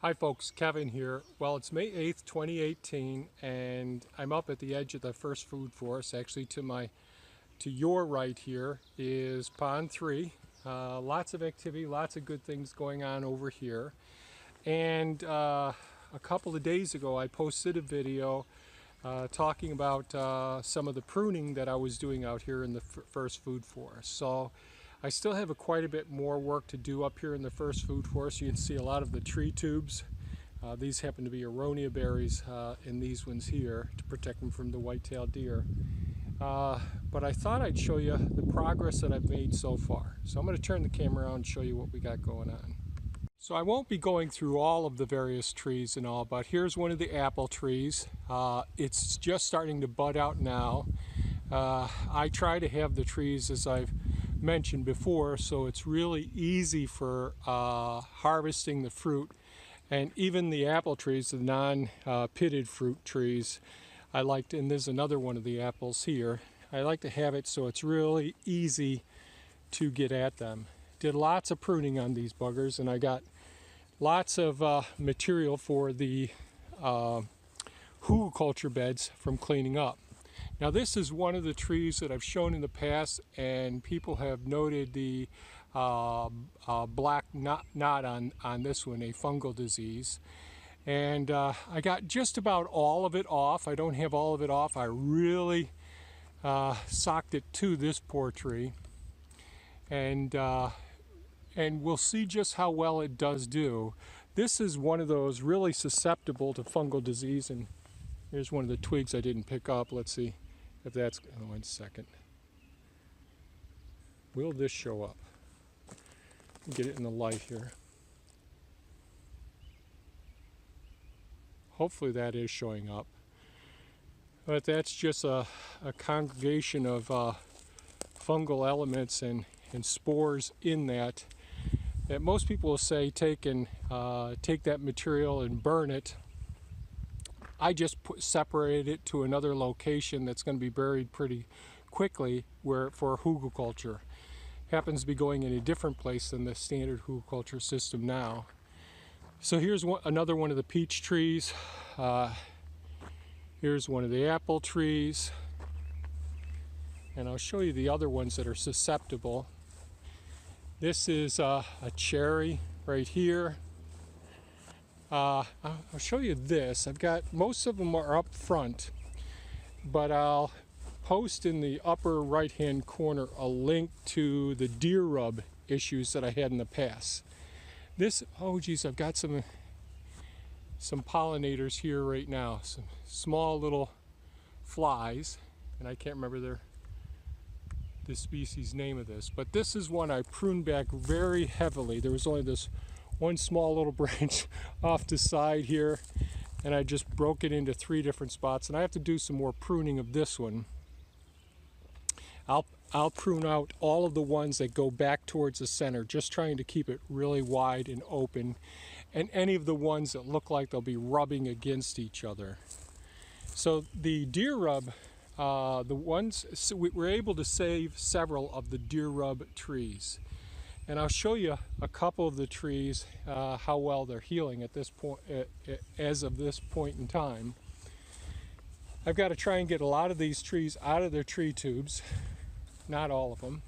Hi folks, Kevin here. Well, it's May 8th, 2018, and I'm up at the edge of the first food forest. Actually, to your right here is Pond 3. Lots of activity, lots of good things going on over here. And a couple of days ago, I posted a video talking about some of the pruning that I was doing out here in the first food forest. So I still have quite a bit more work to do up here in the first food forest. You can see a lot of the tree tubes. These happen to be aronia berries in these ones here to protect them from the white-tailed deer. But I thought I'd show you the progress that I've made so far. So I'm going to turn the camera around and show you what we got going on. So I won't be going through all of the various trees and all, but here's one of the apple trees. It's just starting to bud out now. I try to have the trees, as I've mentioned before, so it's really easy for harvesting the fruit. And even the apple trees, the non-pitted fruit trees, I like to, and there's another one of the apples here, I like to have it so it's really easy to get at them. Did lots of pruning on these buggers, and I got lots of material for the hugelkultur beds from cleaning up. Now this is one of the trees that I've shown in the past, and people have noted the black knot on this one, a fungal disease. And I got just about all of it off. I don't have all of it off. I really socked it to this poor tree. And we'll see just how well it does do. This is one of those really susceptible to fungal disease, and here's one of the twigs I didn't pick up. Let's see if that's, oh, 1 second. Will this show up? Get it in the light here. Hopefully that is showing up. But that's just a congregation of fungal elements and spores in that most people will say take that material and burn it. I just separated it to another location that's going to be buried pretty quickly for hugelkultur. Happens to be going in a different place than the standard hugelkultur system now. So here's another one of the peach trees. Here's one of the apple trees. And I'll show you the other ones that are susceptible. This is a cherry right here. I'll show you this. I've got, most of them are up front, but I'll post in the upper right hand corner a link to the deer rub issues that I had in the past. This, oh geez, I've got some pollinators here right now, some small little flies, and I can't remember the species name of this, but this is one I pruned back very heavily. There was only this one small little branch off the side here, and I just broke it into 3 different spots, and I have to do some more pruning of this one. I'll prune out all of the ones that go back towards the center, just trying to keep it really wide and open, and any of the ones that look like they'll be rubbing against each other. So the deer rub, so we were able to save several of the deer rub trees. And I'll show you a couple of the trees, how well they're healing at this point, as of this point in time. I've got to try and get a lot of these trees out of their tree tubes, not all of them.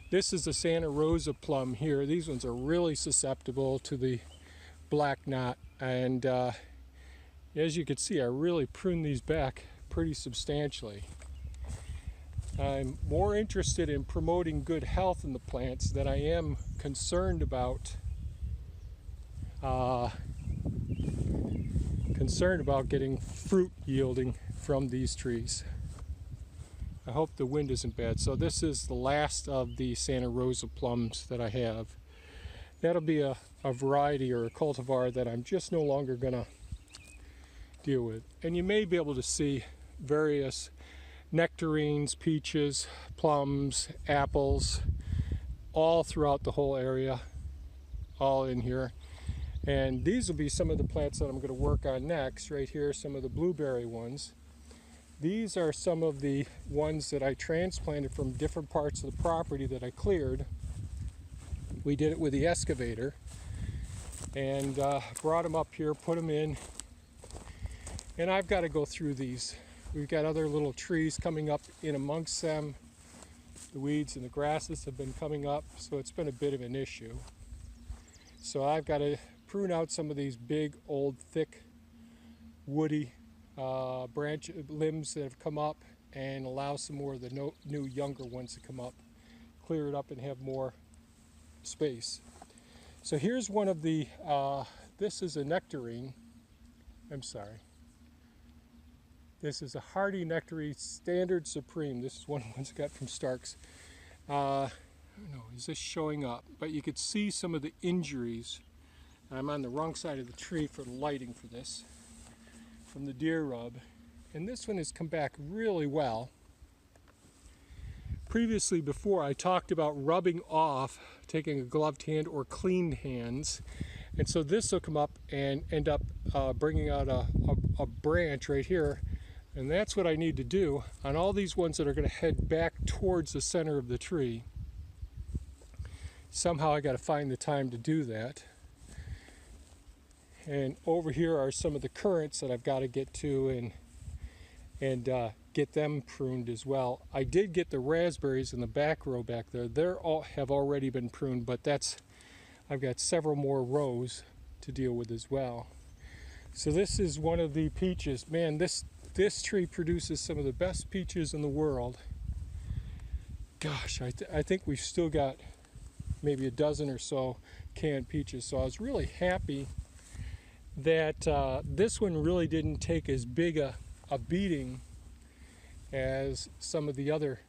This is the Santa Rosa plum here. These ones are really susceptible to the black knot, and as you can see, I really pruned these back pretty substantially. I'm more interested in promoting good health in the plants than I am concerned about getting fruit yielding from these trees. I hope the wind isn't bad. So this is the last of the Santa Rosa plums that I have. That'll be a variety or a cultivar that I'm just no longer gonna deal with. And you may be able to see various nectarines, peaches, plums, apples, all throughout the whole area, all in here. And these will be some of the plants that I'm going to work on next. Right here, some of the blueberry ones. These are some of the ones that I transplanted from different parts of the property that I cleared. We did it with the excavator and brought them up here, put them in, and I've got to go through these. We've got other little trees coming up in amongst them. The weeds and the grasses have been coming up, so it's been a bit of an issue. So I've got to prune out some of these big, old, thick, woody branch limbs that have come up and allow some more of the new, younger ones to come up, clear it up and have more space. So here's one of the, this is a nectarine. I'm sorry. This is a hardy nectarine standard supreme. This is one of the ones I got from Stark's. I don't know, is this showing up? But you could see some of the injuries. I'm on the wrong side of the tree for the lighting for this, from the deer rub. And this one has come back really well. Previously, before, I talked about rubbing off, taking a gloved hand or cleaned hands. And so this will come up and end up bringing out a branch right here. And that's what I need to do on all these ones that are going to head back towards the center of the tree. Somehow I got to find the time to do that. And over here are some of the currants that I've got to get to and get them pruned as well. I did get the raspberries in the back row back there. They're all have already been pruned, but I've got several more rows to deal with as well. So this is one of the peaches. Man, this tree produces some of the best peaches in the world. Gosh, I think we've still got maybe a dozen or so canned peaches. So I was really happy that this one really didn't take as big a beating as some of the other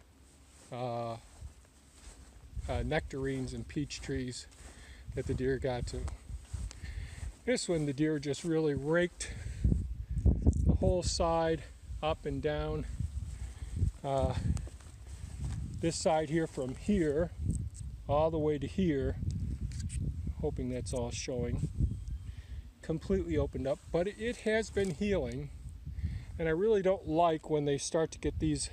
nectarines and peach trees that the deer got to. This one, the deer just really raked the whole side up and down. This side here, from here all the way to here, hoping that's all showing, completely opened up, but it has been healing. And I really don't like when they start to get these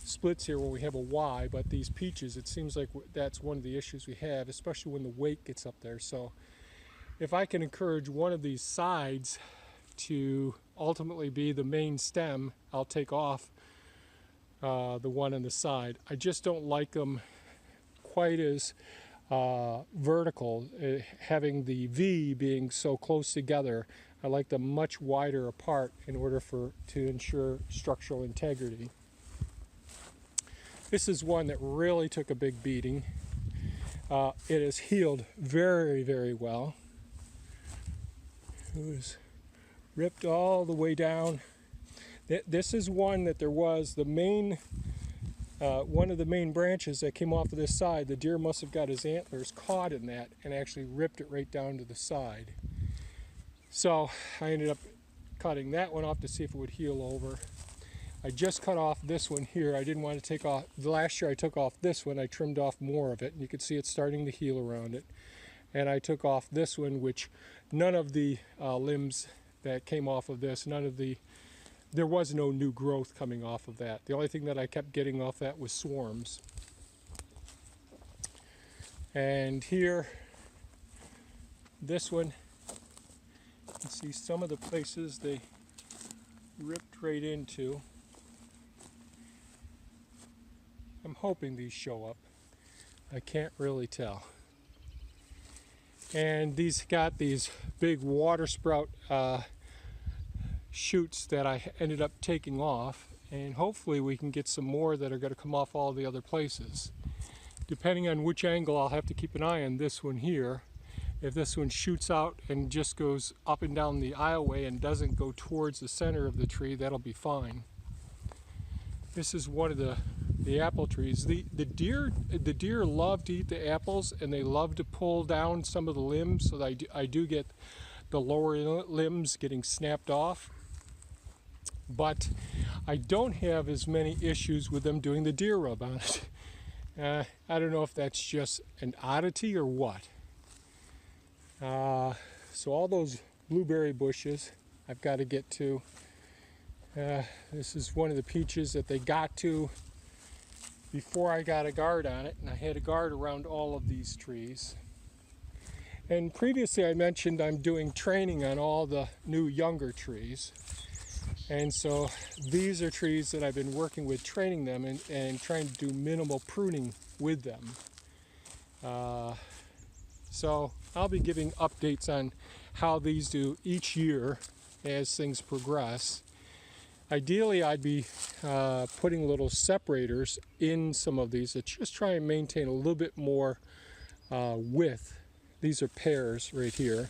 splits here when we have a Y, but these peaches, it seems like that's one of the issues we have, especially when the weight gets up there. So if I can encourage one of these sides to ultimately be the main stem, I'll take off the one on the side. I just don't like them quite as vertical, having the V being so close together. I like them much wider apart in order to ensure structural integrity. This is one that really took a big beating. It has healed very, very well. It was ripped all the way down. This is one that there was the main, one of the main branches that came off of this side. The deer must have got his antlers caught in that and actually ripped it right down to the side. So I ended up cutting that one off to see if it would heal over. I just cut off this one here. I didn't want to take off, last year I took off this one, I trimmed off more of it, and you can see it's starting to heal around it. And I took off this one, which none of the limbs that came off of this, there was no new growth coming off of that. The only thing that I kept getting off that was swarms. And here, this one, you can see some of the places they ripped right into. I'm hoping these show up. I can't really tell. And these got these big water sprout shoots that I ended up taking off, and hopefully we can get some more that are going to come off all the other places. Depending on which angle, I'll have to keep an eye on this one here. If this one shoots out and just goes up and down the aisleway and doesn't go towards the center of the tree, that'll be fine. This is one of the apple trees. The deer love to eat the apples, and they love to pull down some of the limbs, so that I do get the lower limbs getting snapped off. But I don't have as many issues with them doing the deer rub on it. I don't know if that's just an oddity or what. So all those blueberry bushes I've got to get to. This is one of the peaches that they got to. before I got a guard on it, and I had a guard around all of these trees. And previously I mentioned I'm doing training on all the new younger trees. And so these are trees that I've been working with, training them and trying to do minimal pruning with them. So I'll be giving updates on how these do each year as things progress. Ideally, I'd be putting little separators in some of these that just try and maintain a little bit more width. These are pears right here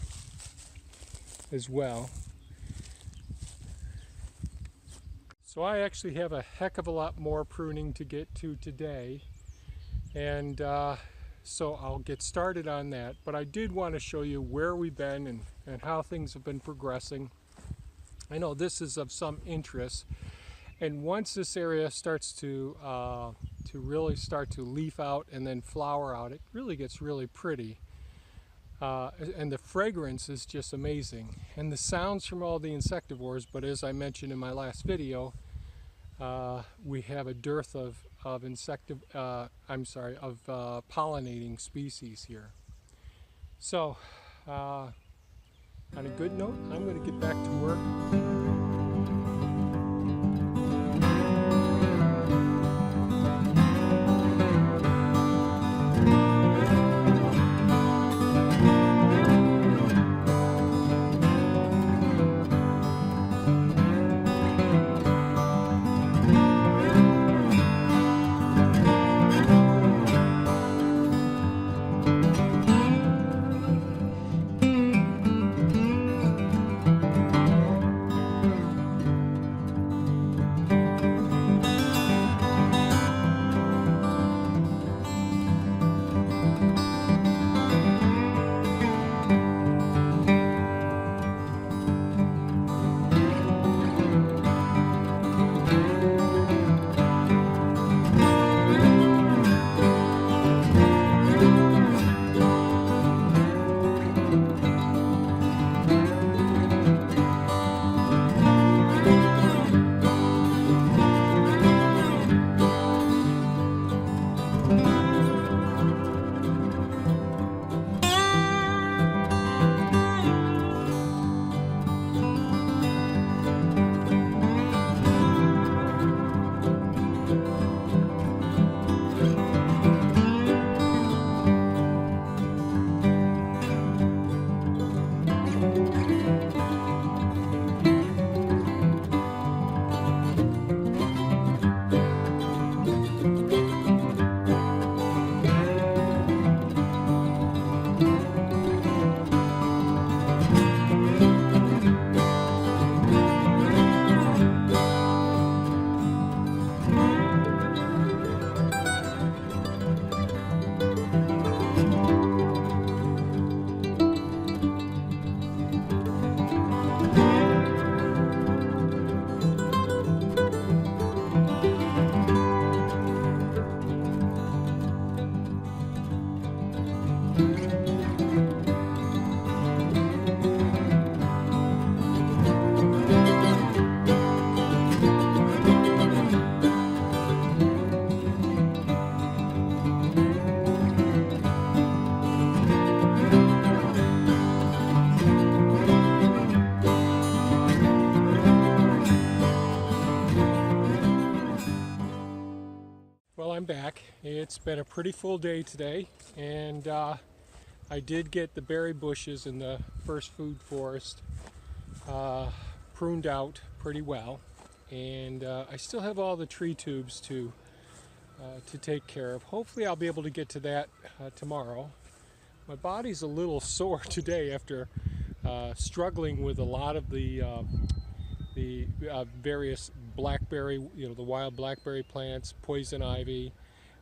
as well. So I actually have a heck of a lot more pruning to get to today, and so I'll get started on that. But I did want to show you where we've been and how things have been progressing. I know this is of some interest, and once this area starts to really start to leaf out and then flower out, it really gets really pretty. And the fragrance is just amazing, and the sounds from all the insectivores. But as I mentioned in my last video, we have a dearth of pollinating species here. So on a good note, I'm going to get back to work. I'm back. It's been a pretty full day today, and I did get the berry bushes in the first food forest pruned out pretty well, and I still have all the tree tubes to take care of. Hopefully I'll be able to get to that tomorrow. My body's a little sore today after struggling with a lot of the various blackberry, the wild blackberry plants, poison ivy,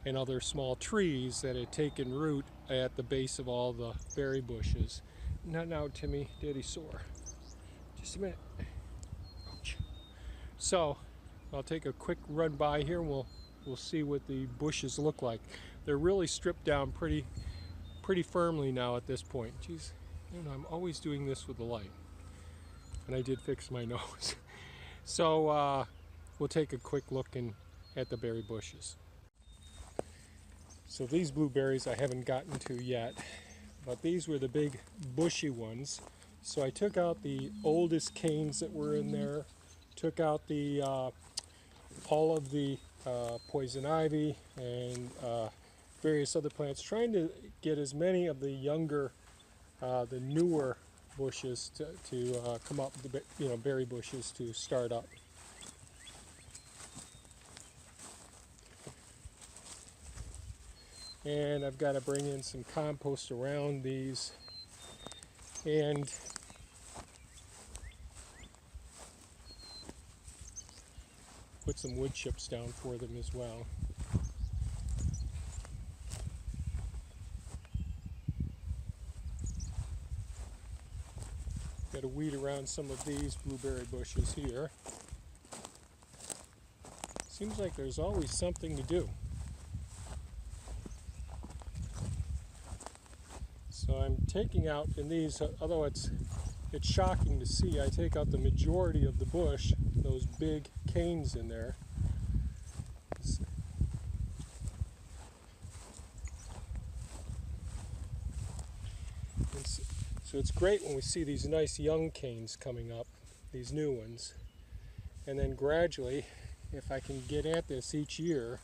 and other small trees that had taken root at the base of all the berry bushes. Not now, Timmy. Daddy's sore. Just a minute. Ouch. So I'll take a quick run by here, and we'll see what the bushes look like. They're really stripped down pretty firmly now at this point. Geez, I'm always doing this with the light. And I did fix my nose. So we'll take a quick look at the berry bushes. So these blueberries I haven't gotten to yet, but these were the big bushy ones. So I took out the oldest canes that were in there, took out the all of the poison ivy and various other plants, trying to get as many of the younger, the newer bushes to come up, the berry bushes to start up. And I've got to bring in some compost around these and put some wood chips down for them as well. Got to weed around some of these blueberry bushes here. Seems like there's always something to do. So I'm taking out in these, although it's shocking to see, I take out the majority of the bush, those big canes in there. So it's great when we see these nice young canes coming up, these new ones. And then gradually, if I can get at this each year,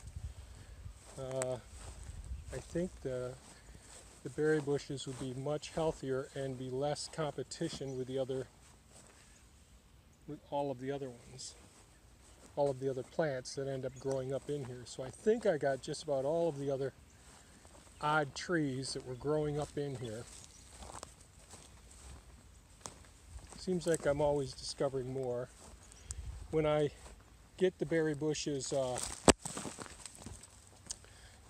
I think the berry bushes would be much healthier and be less competition with all of the other ones, all of the other plants that end up growing up in here. So I think I got just about all of the other odd trees that were growing up in here. Seems like I'm always discovering more. When I get the berry bushes, you'll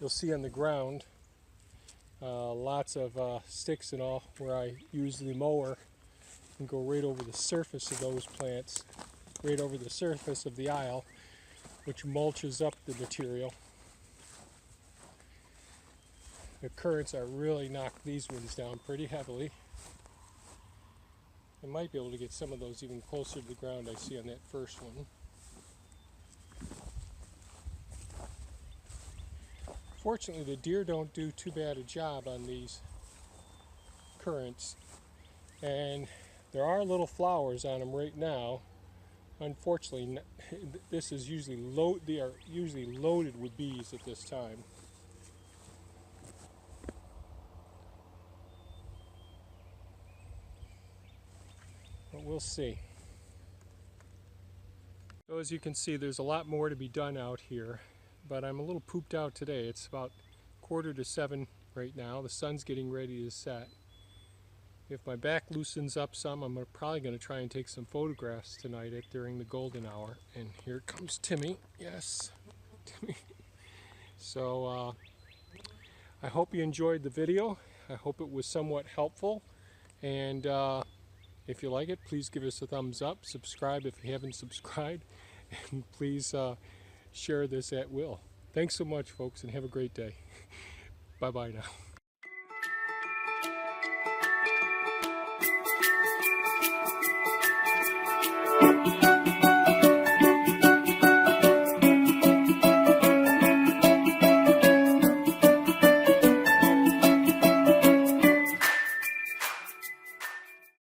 see on the ground lots of sticks and all, where I use the mower and go right over the surface of those plants, right over the surface of the aisle, which mulches up the material. The currants are really knocked these ones down pretty heavily. I might be able to get some of those even closer to the ground I see on that first one. Fortunately, the deer don't do too bad a job on these currants, and there are little flowers on them right now. Unfortunately, this is usually they are usually loaded with bees at this time. But we'll see. So as you can see, there's a lot more to be done out here, but I'm a little pooped out today. It's about 6:45 right now. The sun's getting ready to set. If my back loosens up some, I'm probably going to try and take some photographs tonight during the golden hour. And here comes Timmy. Yes, Timmy. So I hope you enjoyed the video. I hope it was somewhat helpful. And if you like it, please give us a thumbs up. Subscribe if you haven't subscribed. And please share this at will. Thanks so much, folks, and have a great day. Bye-bye now.